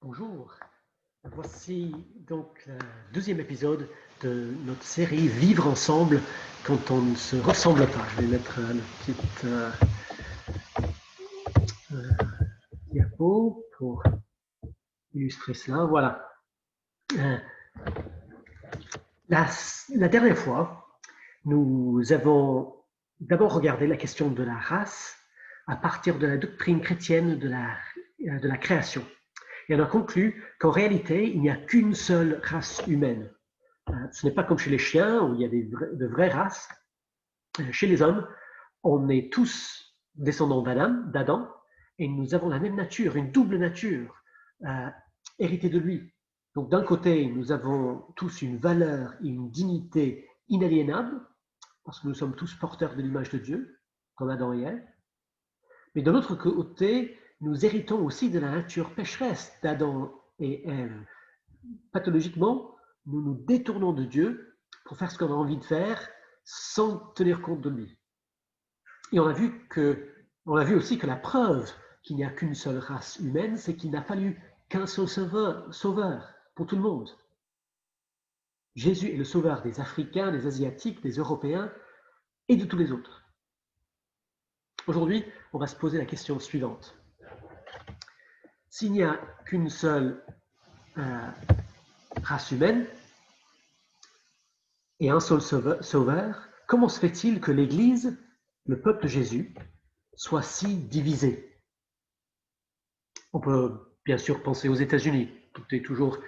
Bonjour, voici donc le deuxième épisode de notre série Vivre ensemble quand on ne se ressemble pas. Je vais mettre une petite diapo pour illustrer cela. Voilà. La dernière fois, nous avons d'abord regardé la question de la race à partir de la doctrine chrétienne de la création. Et on a conclu qu'en réalité, il n'y a qu'une seule race humaine. Ce n'est pas comme chez les chiens où il y a de vraies races. Chez les hommes, on est tous descendants d'Adam, et nous avons la même nature, une double nature, héritée de lui. Donc d'un côté, nous avons tous une valeur et une dignité inaliénable, parce que nous sommes tous porteurs de l'image de Dieu, comme Adam et Ève. Mais de l'autre côté, nous héritons aussi de la nature pécheresse d'Adam et Ève. Pathologiquement, nous nous détournons de Dieu pour faire ce qu'on a envie de faire sans tenir compte de lui. Et on a vu aussi que la preuve qu'il n'y a qu'une seule race humaine, c'est qu'il n'a fallu qu'un seul sauveur pour tout le monde. Jésus est le sauveur des Africains, des Asiatiques, des Européens et de tous les autres. Aujourd'hui, on va se poser la question suivante. S'il n'y a qu'une seule race humaine et un seul sauveur, comment se fait-il que l'Église, le peuple de Jésus, soit si divisé? On peut bien sûr penser aux États-Unis. Tout est toujours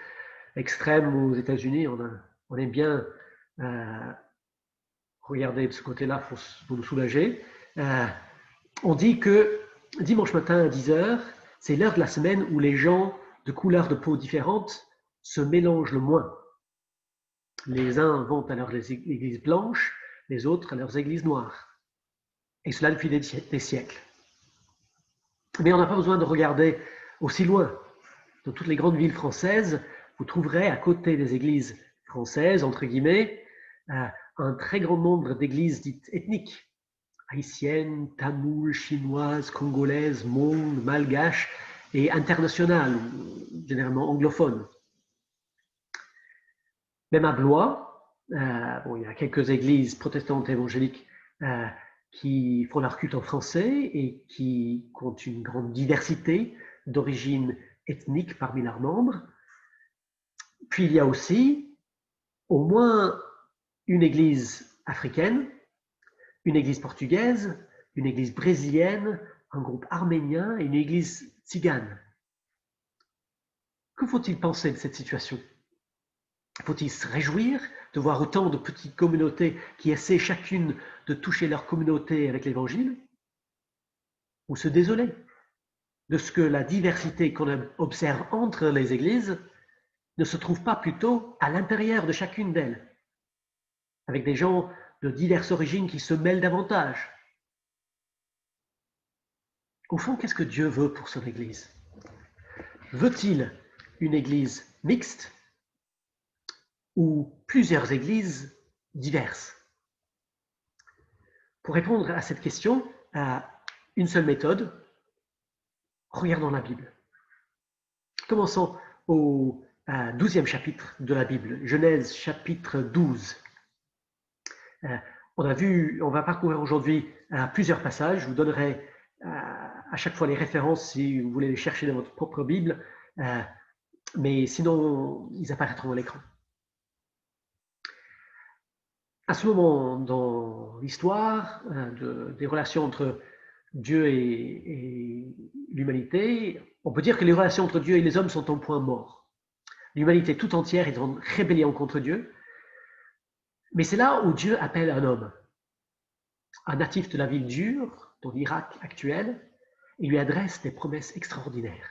extrême aux États-Unis. On aime bien regarder de ce côté-là pour nous soulager. On dit que dimanche matin à 10h, c'est l'heure de la semaine où les gens de couleurs de peau différentes se mélangent le moins. Les uns vont à leurs églises blanches, les autres à leurs églises noires. Et cela depuis des siècles. Mais on n'a pas besoin de regarder aussi loin. Dans toutes les grandes villes françaises, vous trouverez à côté des églises françaises, entre guillemets, un très grand nombre d'églises dites ethniques, haïtiennes, tamoules, chinoises, congolaises, hmongs, malgaches et internationales, généralement anglophones. Même à Blois, il y a quelques églises protestantes évangéliques qui font leur culte en français et qui comptent une grande diversité d'origine ethnique parmi leurs membres. Puis il y a aussi au moins une église africaine, une église portugaise, une église brésilienne, un groupe arménien et une église tzigane. Que faut-il penser de cette situation? Faut-il se réjouir de voir autant de petites communautés qui essaient chacune de toucher leur communauté avec l'évangile? Ou se désoler de ce que la diversité qu'on observe entre les églises ne se trouve pas plutôt à l'intérieur de chacune d'elles, avec des gens de diverses origines qui se mêlent davantage? Au fond, qu'est-ce que Dieu veut pour son Église? Veut-il une Église mixte ou plusieurs Églises diverses? Pour répondre à cette question, à une seule méthode, regardons la Bible. Commençons au 12e chapitre de la Bible, Genèse chapitre 12. On va parcourir aujourd'hui plusieurs passages. Je vous donnerai à chaque fois les références si vous voulez les chercher dans votre propre Bible, mais sinon, ils apparaîtront à l'écran. À ce moment dans l'histoire des relations entre Dieu et l'humanité, on peut dire que les relations entre Dieu et les hommes sont en point mort. L'humanité tout entière est en rébellion contre Dieu, mais c'est là où Dieu appelle un homme, un natif de la ville d'Ur, dans l'Irak actuel, et lui adresse des promesses extraordinaires.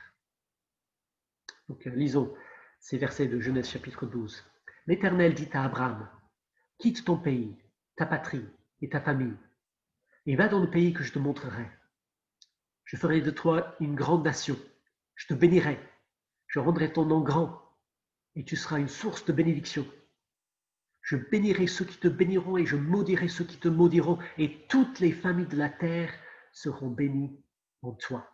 Donc, lisons ces versets de Genèse chapitre 12. L'Éternel dit à Abraham, « Quitte ton pays, ta patrie et ta famille, et va dans le pays que je te montrerai. Je ferai de toi une grande nation, je te bénirai, je rendrai ton nom grand, et tu seras une source de bénédiction. Je bénirai ceux qui te béniront et je maudirai ceux qui te maudiront, et toutes les familles de la terre seront bénies en toi. »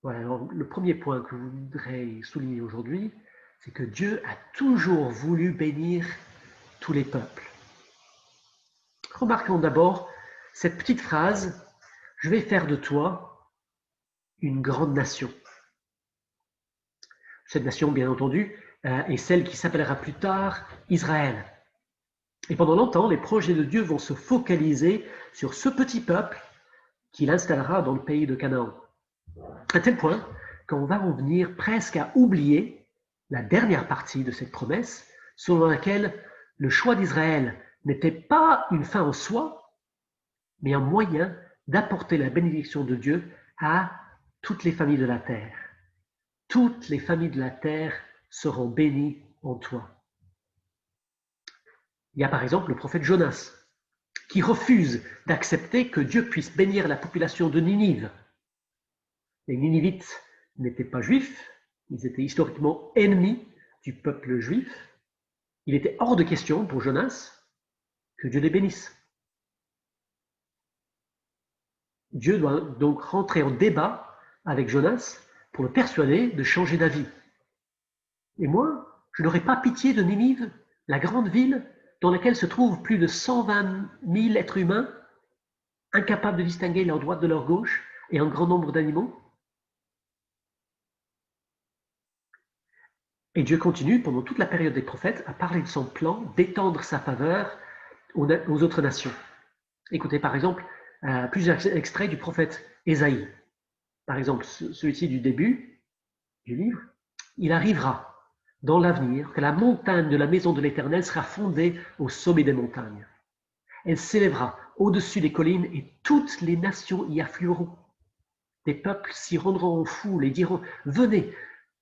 Voilà, alors le premier point que je voudrais souligner aujourd'hui, c'est que Dieu a toujours voulu bénir tous les peuples. Remarquons d'abord cette petite phrase, je vais faire de toi une grande nation. Cette nation, bien entendu, est celle qui s'appellera plus tard Israël. Et pendant longtemps, les projets de Dieu vont se focaliser sur ce petit peuple qu'il installera dans le pays de Canaan. À tel point qu'on va en venir presque à oublier la dernière partie de cette promesse, selon laquelle le choix d'Israël n'était pas une fin en soi, mais un moyen d'apporter la bénédiction de Dieu à toutes les familles de la terre. Toutes les familles de la terre seront bénies en toi. Il y a par exemple le prophète Jonas, qui refuse d'accepter que Dieu puisse bénir la population de Ninive. Les Ninivites n'étaient pas juifs, ils étaient historiquement ennemis du peuple juif. Il était hors de question pour Jonas que Dieu les bénisse. Dieu doit donc rentrer en débat avec Jonas pour le persuader de changer d'avis. Et moi, je n'aurais pas pitié de Ninive, la grande ville dans laquelle se trouvent plus de 120 000 êtres humains, incapables de distinguer leur droite de leur gauche, et un grand nombre d'animaux. Et Dieu continue, pendant toute la période des prophètes, à parler de son plan d'étendre sa faveur aux autres nations. Écoutez par exemple plusieurs extraits du prophète Ésaïe. Par exemple, celui-ci du début du livre. Il arrivera dans l'avenir que la montagne de la maison de l'Éternel sera fondée au sommet des montagnes. Elle s'élèvera au-dessus des collines et toutes les nations y afflueront. Des peuples s'y rendront en foule et diront « Venez,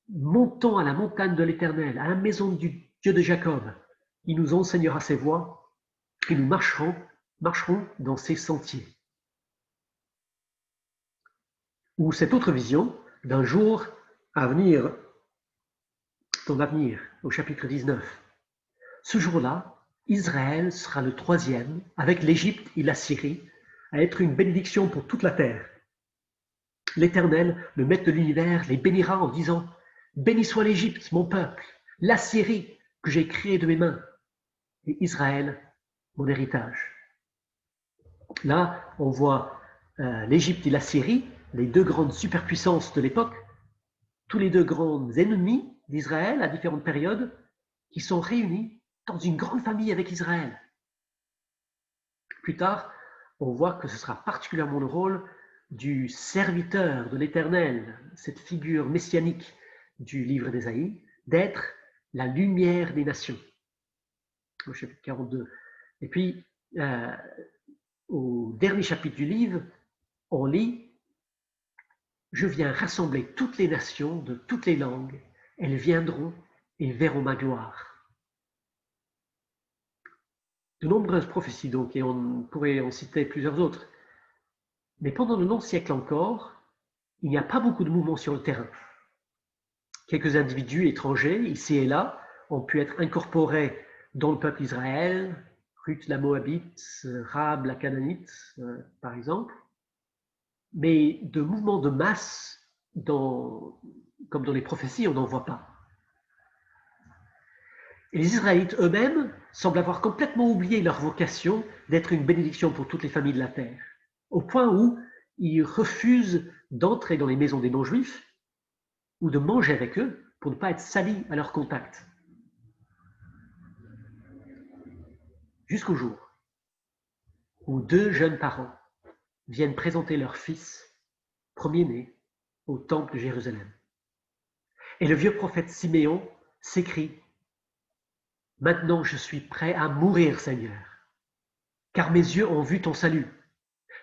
montons à la montagne de l'Éternel, à la maison du Dieu de Jacob. Il nous enseignera ses voies et nous marcherons dans ses sentiers. » Ou cette autre vision d'un jour à venir, dans l'avenir, au chapitre 19. Ce jour-là, Israël sera le troisième, avec l'Égypte et la Syrie, à être une bénédiction pour toute la terre. L'Éternel, le maître de l'univers, les bénira en disant « Béni soit l'Égypte, mon peuple, la Syrie que j'ai créée de mes mains, et Israël, mon héritage. » Là, on voit l'Égypte et la Syrie, les deux grandes superpuissances de l'époque, tous les deux grands ennemis d'Israël à différentes périodes, qui sont réunis dans une grande famille avec Israël. Plus tard, on voit que ce sera particulièrement le rôle du serviteur de l'Éternel, cette figure messianique du livre d'Ésaïe, d'être la lumière des nations. Au chapitre 42. Et puis, au dernier chapitre du livre, on lit « Je viens rassembler toutes les nations de toutes les langues, elles viendront et verront ma gloire. » De nombreuses prophéties donc, et on pourrait en citer plusieurs autres. Mais pendant de longs siècles encore, il n'y a pas beaucoup de mouvements sur le terrain. Quelques individus étrangers, ici et là, ont pu être incorporés dans le peuple d'Israël, Ruth la Moabite, Rahab la Canaanite, par exemple. Mais de mouvements de masse, comme dans les prophéties, on n'en voit pas. Et les Israélites eux-mêmes semblent avoir complètement oublié leur vocation d'être une bénédiction pour toutes les familles de la terre, au point où ils refusent d'entrer dans les maisons des non-juifs ou de manger avec eux pour ne pas être salis à leur contact. Jusqu'au jour où deux jeunes parents viennent présenter leur fils, premier-né, au temple de Jérusalem. Et le vieux prophète Siméon s'écrie « Maintenant je suis prêt à mourir, Seigneur, car mes yeux ont vu ton salut,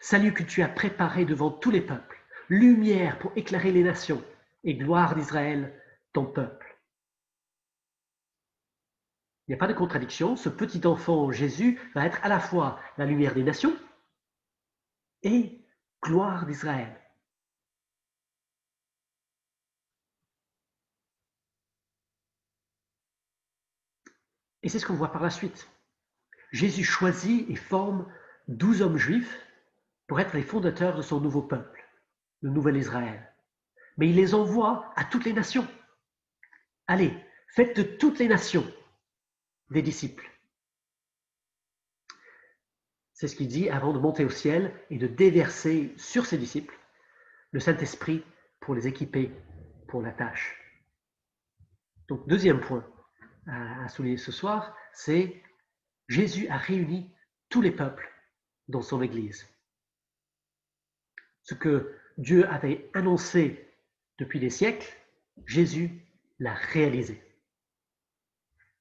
salut que tu as préparé devant tous les peuples, lumière pour éclairer les nations et gloire d'Israël, ton peuple. » Il n'y a pas de contradiction, ce petit enfant Jésus va être à la fois la lumière des nations et gloire d'Israël. Et c'est ce qu'on voit par la suite. Jésus choisit et forme 12 hommes juifs pour être les fondateurs de son nouveau peuple, le nouvel Israël. mais il les envoie à toutes les nations. Allez, faites de toutes les nations des disciples. C'est ce qu'il dit avant de monter au ciel et de déverser sur ses disciples le Saint-Esprit pour les équiper pour la tâche. Donc, deuxième point à souligner ce soir, c'est Jésus a réuni tous les peuples dans son Église. Ce que Dieu avait annoncé depuis des siècles, Jésus l'a réalisé.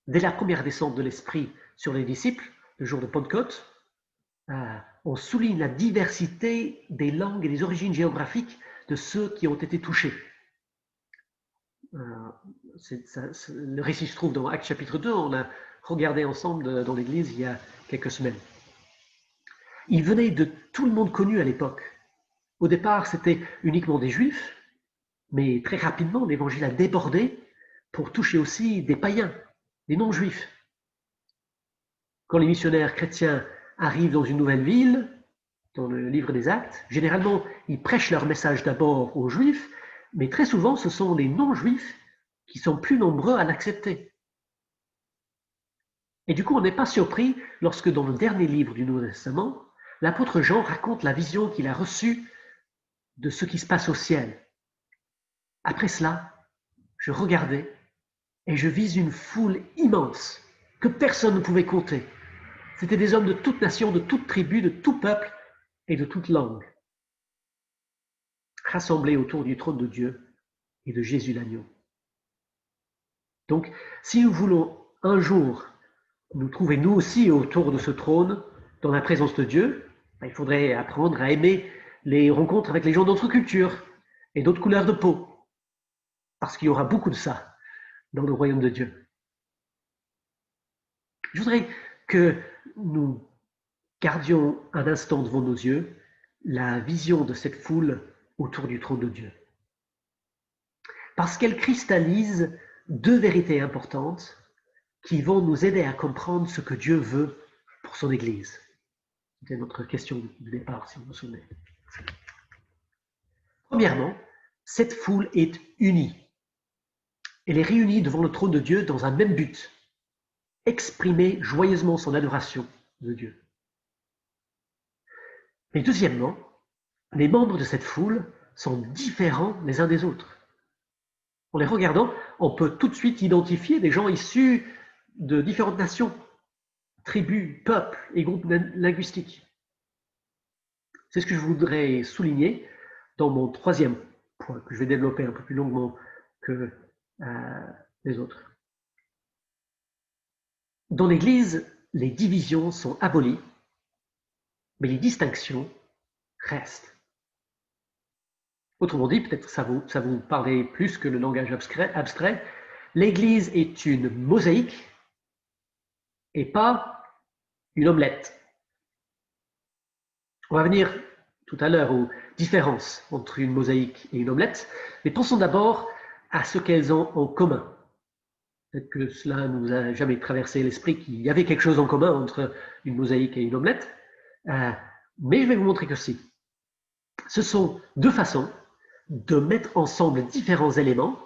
Dès la première descente de l'Esprit sur les disciples, le jour de Pentecôte, on souligne la diversité des langues et des origines géographiques de ceux qui ont été touchés. Le récit se trouve dans Actes chapitre 2, on a regardé ensemble dans l'église il y a quelques semaines. Ils venaient de tout le monde connu à l'époque. Au départ, c'était uniquement des juifs, mais très rapidement, l'évangile a débordé pour toucher aussi des païens, des non-juifs. Quand les missionnaires chrétiens arrivent dans une nouvelle ville, dans le livre des Actes, généralement, ils prêchent leur message d'abord aux juifs, mais très souvent, ce sont les non-juifs qui sont plus nombreux à l'accepter. Et du coup, on n'est pas surpris lorsque dans le dernier livre du Nouveau Testament, l'apôtre Jean raconte la vision qu'il a reçue de ce qui se passe au ciel. Après cela, je regardais et je vis une foule immense que personne ne pouvait compter. C'étaient des hommes de toute nation, de toute tribu, de tout peuple et de toute langue, rassemblés autour du trône de Dieu et de Jésus l'agneau. Donc, si nous voulons un jour nous trouver nous aussi autour de ce trône, dans la présence de Dieu, il faudrait apprendre à aimer les rencontres avec les gens d'autres cultures et d'autres couleurs de peau, parce qu'il y aura beaucoup de ça dans le royaume de Dieu. Je voudrais que nous gardions un instant devant nos yeux la vision de cette foule autour du trône de Dieu, parce qu'elle cristallise deux vérités importantes qui vont nous aider à comprendre ce que Dieu veut pour son Église. C'était notre question de départ, si vous vous souvenez. Premièrement, cette foule est unie. Elle est réunie devant le trône de Dieu dans un même but, exprimer joyeusement son adoration de Dieu. Mais deuxièmement, les membres de cette foule sont différents les uns des autres. En les regardant, on peut tout de suite identifier des gens issus de différentes nations, tribus, peuples et groupes linguistiques. C'est ce que je voudrais souligner dans mon troisième point, que je vais développer un peu plus longuement que les autres. Dans l'Église, les divisions sont abolies, mais les distinctions restent. Autrement dit, peut-être ça vous parle plus que le langage abstrait, l'Église est une mosaïque et pas une omelette. On va venir tout à l'heure aux différences entre une mosaïque et une omelette, mais pensons d'abord à ce qu'elles ont en commun. Peut-être que cela ne nous a jamais traversé l'esprit qu'il y avait quelque chose en commun entre une mosaïque et une omelette, mais je vais vous montrer que si. Ce sont deux façons de mettre ensemble différents éléments,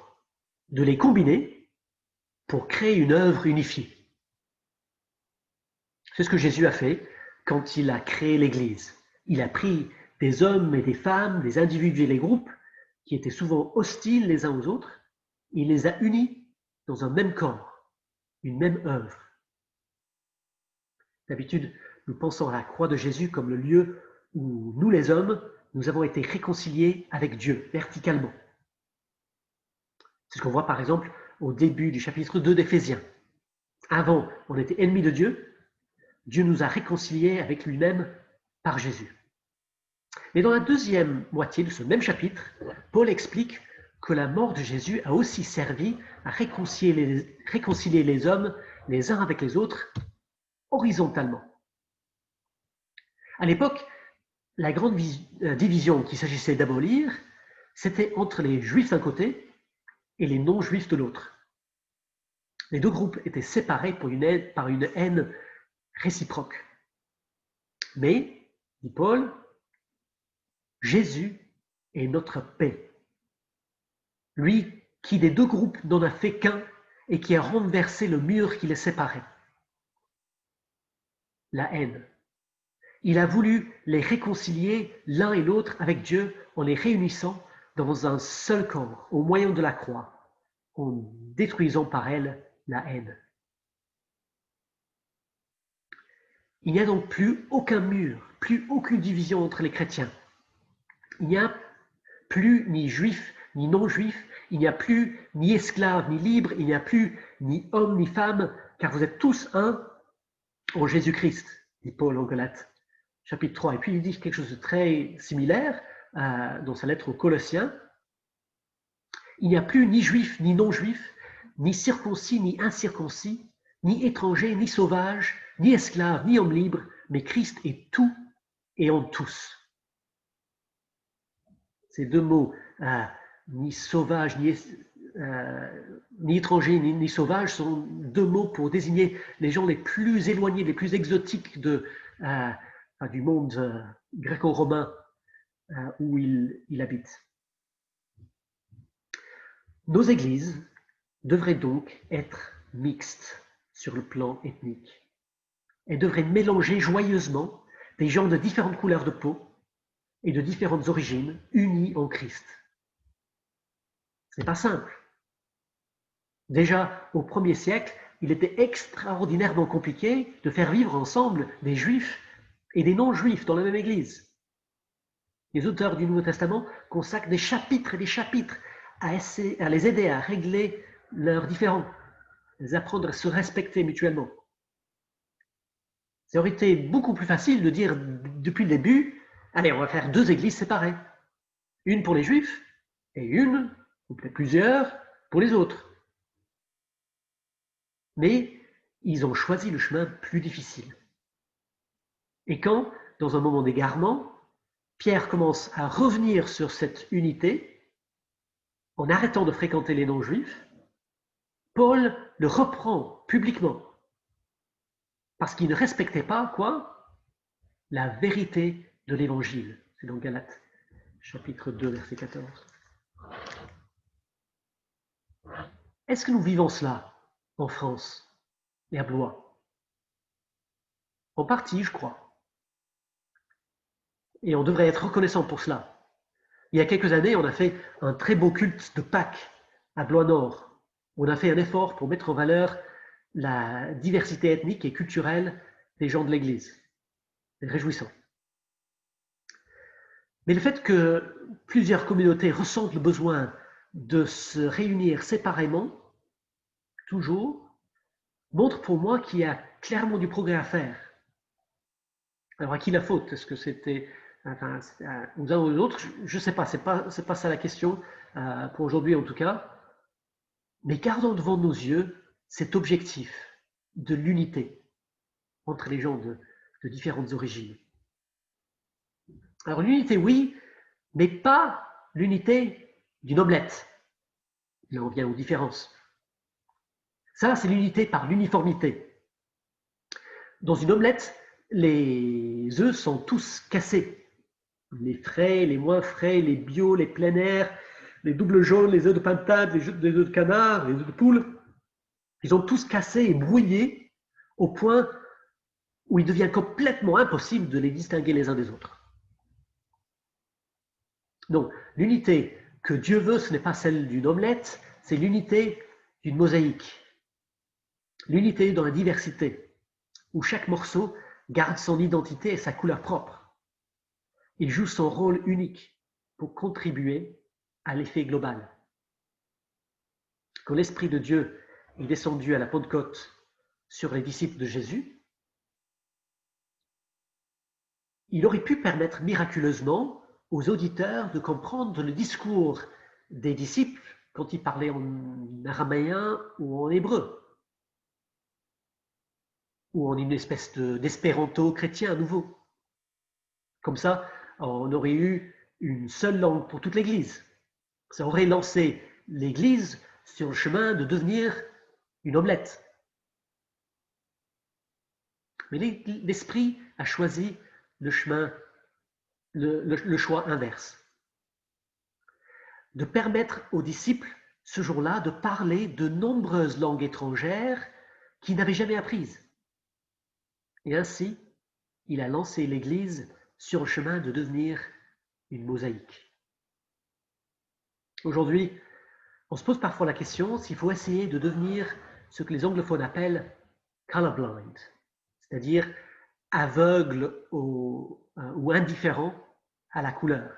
de les combiner pour créer une œuvre unifiée. C'est ce que Jésus a fait quand il a créé l'Église. Il a pris des hommes et des femmes, des individus et des groupes qui étaient souvent hostiles les uns aux autres, il les a unis dans un même corps, une même œuvre. D'habitude, nous pensons à la croix de Jésus comme le lieu où nous les hommes, nous avons été réconciliés avec Dieu verticalement. C'est ce qu'on voit par exemple au début du chapitre 2 d'Éphésiens. Avant, on était ennemis de Dieu, Dieu nous a réconciliés avec lui-même par Jésus. Mais dans la deuxième moitié de ce même chapitre, Paul explique que la mort de Jésus a aussi servi à réconcilier les hommes les uns avec les autres horizontalement. À l'époque, la grande division qu'il s'agissait d'abolir, c'était entre les juifs d'un côté et les non-juifs de l'autre. Les deux groupes étaient séparés par une haine réciproque. Mais, dit Paul, Jésus est notre paix. Lui qui des deux groupes n'en a fait qu'un et qui a renversé le mur qui les séparait. La haine. Il a voulu les réconcilier l'un et l'autre avec Dieu en les réunissant dans un seul corps au moyen de la croix, en détruisant par elle la haine. Il n'y a donc plus aucun mur, plus aucune division entre les chrétiens. Il n'y a plus ni juifs ni non-juifs, il n'y a plus ni esclaves ni libres, il n'y a plus ni hommes ni femmes, car vous êtes tous un en Jésus-Christ, dit Paul en Galates, chapitre 3. Et puis il dit quelque chose de très similaire dans sa lettre aux Colossiens. Il n'y a plus ni juifs ni non-juifs, ni circoncis ni incirconcis, ni étrangers ni sauvages, ni esclaves ni hommes libres, mais Christ est tout et en tous. Ces deux mots, ni sauvage, ni étranger, ni sauvage, sont deux mots pour désigner les gens les plus éloignés, les plus exotiques du monde gréco-romain où il habite. Nos églises devraient donc être mixtes sur le plan ethnique. Elles devraient mélanger joyeusement des gens de différentes couleurs de peau et de différentes origines, unis en Christ. Ce n'est pas simple. Déjà, au 1er siècle, il était extraordinairement compliqué de faire vivre ensemble des juifs et des non-juifs dans la même église. Les auteurs du Nouveau Testament consacrent des chapitres et des chapitres à les aider à régler leurs différends, à les apprendre à se respecter mutuellement. Ça aurait été beaucoup plus facile de dire depuis le début, allez, on va faire 2 églises séparées. Une pour les juifs et une, ou peut-être plusieurs, pour les autres. Mais ils ont choisi le chemin plus difficile. Et quand, dans un moment d'égarement, Pierre commence à revenir sur cette unité, en arrêtant de fréquenter les non-juifs, Paul le reprend publiquement, parce qu'il ne respectait pas, quoi? La vérité de l'évangile. C'est dans Galates, chapitre 2, verset 14. Est-ce que nous vivons cela en France et à Blois? En partie, je crois. Et on devrait être reconnaissant pour cela. Il y a quelques années, on a fait un très beau culte de Pâques à Blois-Nord. On a fait un effort pour mettre en valeur la diversité ethnique et culturelle des gens de l'Église. C'est réjouissant. Mais le fait que plusieurs communautés ressentent le besoin de se réunir séparément, toujours, montre pour moi qu'il y a clairement du progrès à faire. Alors à qui la faute? Est-ce que c'était aux uns ou aux autres? Je ne sais pas, c'est pas ça la question pour aujourd'hui en tout cas. Mais gardons devant nos yeux cet objectif de l'unité entre les gens de différentes origines. Alors l'unité, oui, mais pas l'unité d'une omelette. Là, on vient aux différences. Ça, c'est l'unité par l'uniformité. Dans une omelette, les œufs sont tous cassés. Les frais, les moins frais, les bio, les plein air, les doubles jaunes, les œufs de pintade, les œufs de canard, les œufs de poule. Ils ont tous cassé et brouillé au point où il devient complètement impossible de les distinguer les uns des autres. Donc, l'unité que Dieu veut, ce n'est pas celle d'une omelette, c'est l'unité d'une mosaïque. L'unité dans la diversité, où chaque morceau garde son identité et sa couleur propre. Il joue son rôle unique pour contribuer à l'effet global. Quand l'Esprit de Dieu est descendu à la Pentecôte sur les disciples de Jésus, il aurait pu permettre miraculeusement aux auditeurs de comprendre le discours des disciples quand ils parlaient en araméen ou en hébreu, ou en une espèce d'espéranto chrétien à nouveau. Comme ça, on aurait eu une seule langue pour toute l'Église. Ça aurait lancé l'Église sur le chemin de devenir une omelette. Mais l'Esprit a choisi le chemin, le choix inverse. de permettre aux disciples, ce jour-là, de parler de nombreuses langues étrangères qu'ils n'avaient jamais apprises. Et ainsi, il a lancé l'Église sur le chemin de devenir une mosaïque. Aujourd'hui, on se pose parfois la question s'il faut essayer de devenir ce que les anglophones appellent colorblind, c'est-à-dire aveugle ou indifférent à la couleur.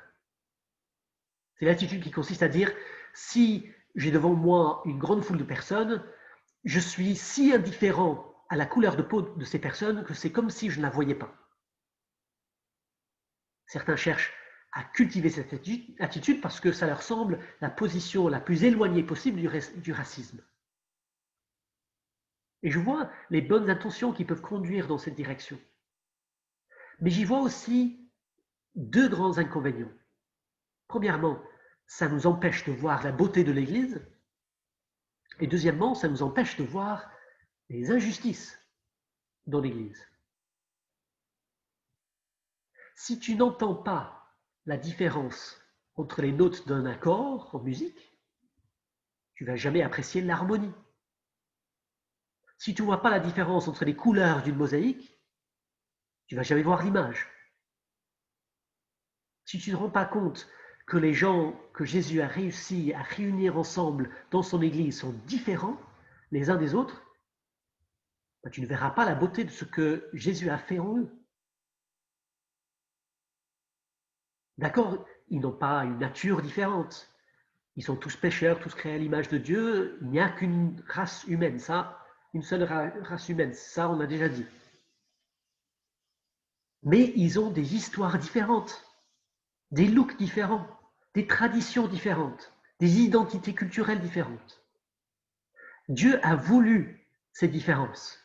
C'est l'attitude qui consiste à dire, si j'ai devant moi une grande foule de personnes, je suis si indifférent à la couleur de peau de ces personnes que c'est comme si je ne la voyais pas. Certains cherchent à cultiver cette attitude parce que ça leur semble la position la plus éloignée possible du racisme. Et je vois les bonnes intentions qui peuvent conduire dans cette direction. Mais j'y vois aussi deux grands inconvénients. Premièrement, ça nous empêche de voir la beauté de l'Église. Et deuxièmement, ça nous empêche de voir les injustices dans l'Église. Si tu n'entends pas la différence entre les notes d'un accord en musique, tu ne vas jamais apprécier l'harmonie. Si tu ne vois pas la différence entre les couleurs d'une mosaïque, tu ne vas jamais voir l'image. Si tu ne te rends pas compte que les gens que Jésus a réussi à réunir ensemble dans son Église sont différents les uns des autres, tu ne verras pas la beauté de ce que Jésus a fait en eux. D'accord, ils n'ont pas une nature différente. Ils sont tous pécheurs, tous créés à l'image de Dieu. Il n'y a qu'une race humaine, ça, une seule race humaine, ça on a déjà dit. Mais ils ont des histoires différentes, des looks différents, des traditions différentes, des identités culturelles différentes. Dieu a voulu ces différences.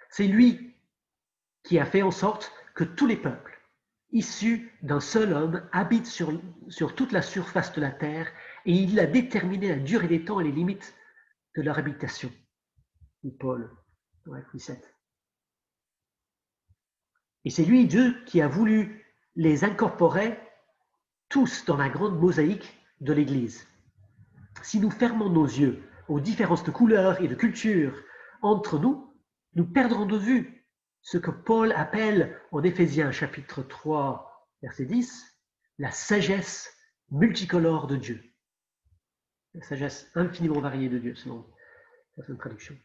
C'est lui qui a fait en sorte que tous les peuples, issus d'un seul homme, habitent sur toute la surface de la terre et il a déterminé la durée des temps et les limites de leur habitation. Dit Paul dans Actes 7. Et c'est lui, Dieu, qui a voulu les incorporer tous dans la grande mosaïque de l'Église. Si nous fermons nos yeux aux différences de couleurs et de culture entre nous, nous perdrons de vue ce que Paul appelle en Éphésiens chapitre 3, verset 10, la sagesse multicolore de Dieu. La sagesse infiniment variée de Dieu, selon certaines traductions.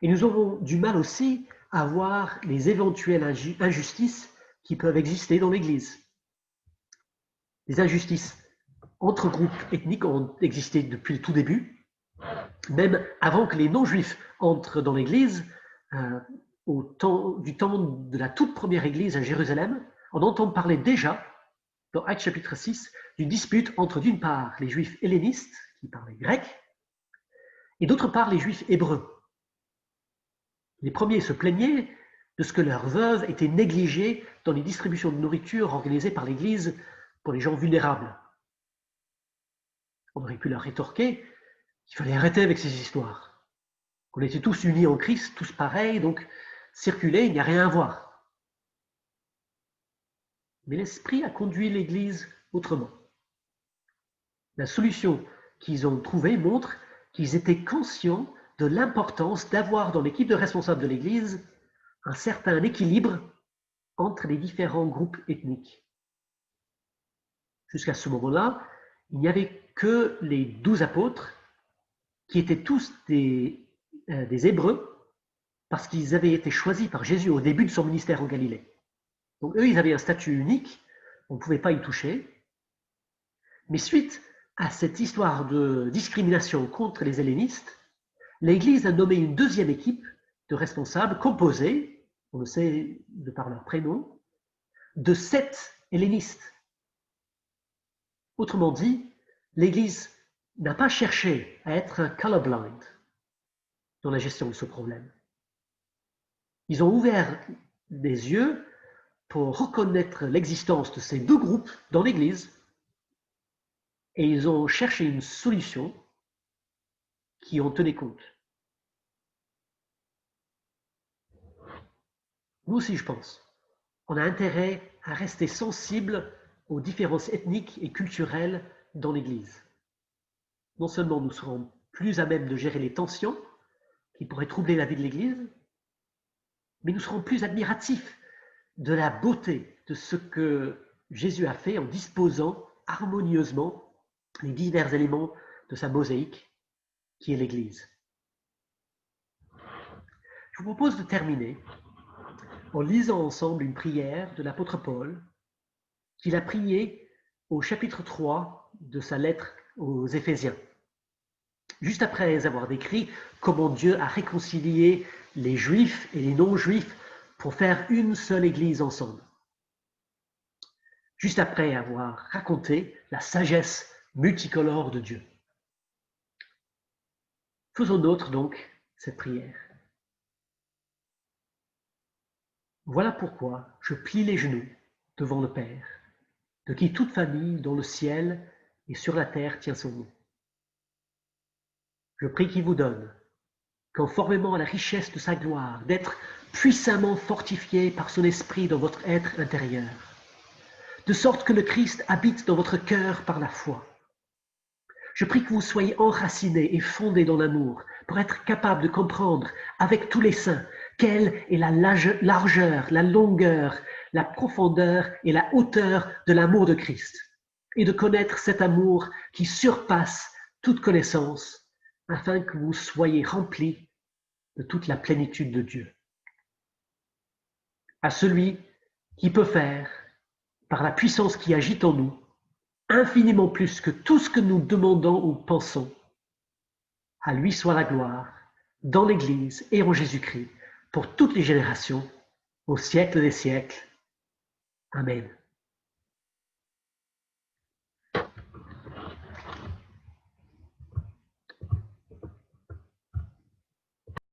Et nous aurons du mal aussi à voir les éventuelles injustices qui peuvent exister dans l'Église. Les injustices entre groupes ethniques ont existé depuis le tout début, même avant que les non-juifs entrent dans l'Église, du temps de la toute première Église à Jérusalem, on entend parler déjà, dans Actes chapitre 6, d'une dispute entre d'une part les juifs hellénistes, qui parlaient grec, et d'autre part les juifs hébreux. Les premiers se plaignaient de ce que leurs veuves étaient négligées dans les distributions de nourriture organisées par l'Église pour les gens vulnérables. On aurait pu leur rétorquer qu'il fallait arrêter avec ces histoires. On était tous unis en Christ, tous pareils, donc circuler, il n'y a rien à voir. Mais l'Esprit a conduit l'Église autrement. La solution qu'ils ont trouvée montre qu'ils étaient conscients de l'importance d'avoir dans l'équipe de responsables de l'Église un certain équilibre entre les différents groupes ethniques. Jusqu'à ce moment-là, il n'y avait que les 12 apôtres qui étaient tous des Hébreux parce qu'ils avaient été choisis par Jésus au début de son ministère en Galilée. Donc eux, ils avaient un statut unique, on ne pouvait pas y toucher. Mais suite à cette histoire de discrimination contre les hellénistes, l'Église a nommé une deuxième équipe de responsables composée, on le sait de par leur prénom, de 7 hellénistes. Autrement dit, l'Église n'a pas cherché à être colorblind dans la gestion de ce problème. Ils ont ouvert les yeux pour reconnaître l'existence de ces deux groupes dans l'Église et ils ont cherché une solution qui en tenait compte. Nous aussi, je pense, on a intérêt à rester sensible aux différences ethniques et culturelles dans l'Église. Non seulement nous serons plus à même de gérer les tensions qui pourraient troubler la vie de l'Église, mais nous serons plus admiratifs de la beauté de ce que Jésus a fait en disposant harmonieusement les divers éléments de sa mosaïque qui est l'Église. Je vous propose de terminer en lisant ensemble une prière de l'apôtre Paul qu'il a priée au chapitre 3 de sa lettre aux Éphésiens. Juste après avoir décrit comment Dieu a réconcilié les Juifs et les non-Juifs pour faire une seule Église ensemble. Juste après avoir raconté la sagesse multicolore de Dieu. Faisons nôtre donc cette prière. Voilà pourquoi je plie les genoux devant le Père, de qui toute famille dans le ciel et sur la terre tient son nom. Je prie qu'il vous donne, conformément à la richesse de sa gloire, d'être puissamment fortifié par son esprit dans votre être intérieur, de sorte que le Christ habite dans votre cœur par la foi. Je prie que vous soyez enracinés et fondés dans l'amour pour être capables de comprendre avec tous les saints quelle est la largeur, la longueur, la profondeur et la hauteur de l'amour de Christ et de connaître cet amour qui surpasse toute connaissance afin que vous soyez remplis de toute la plénitude de Dieu. À celui qui peut faire, par la puissance qui agit en nous, infiniment plus que tout ce que nous demandons ou pensons, à lui soit la gloire, dans l'Église et en Jésus-Christ, pour toutes les générations, au siècle des siècles. Amen.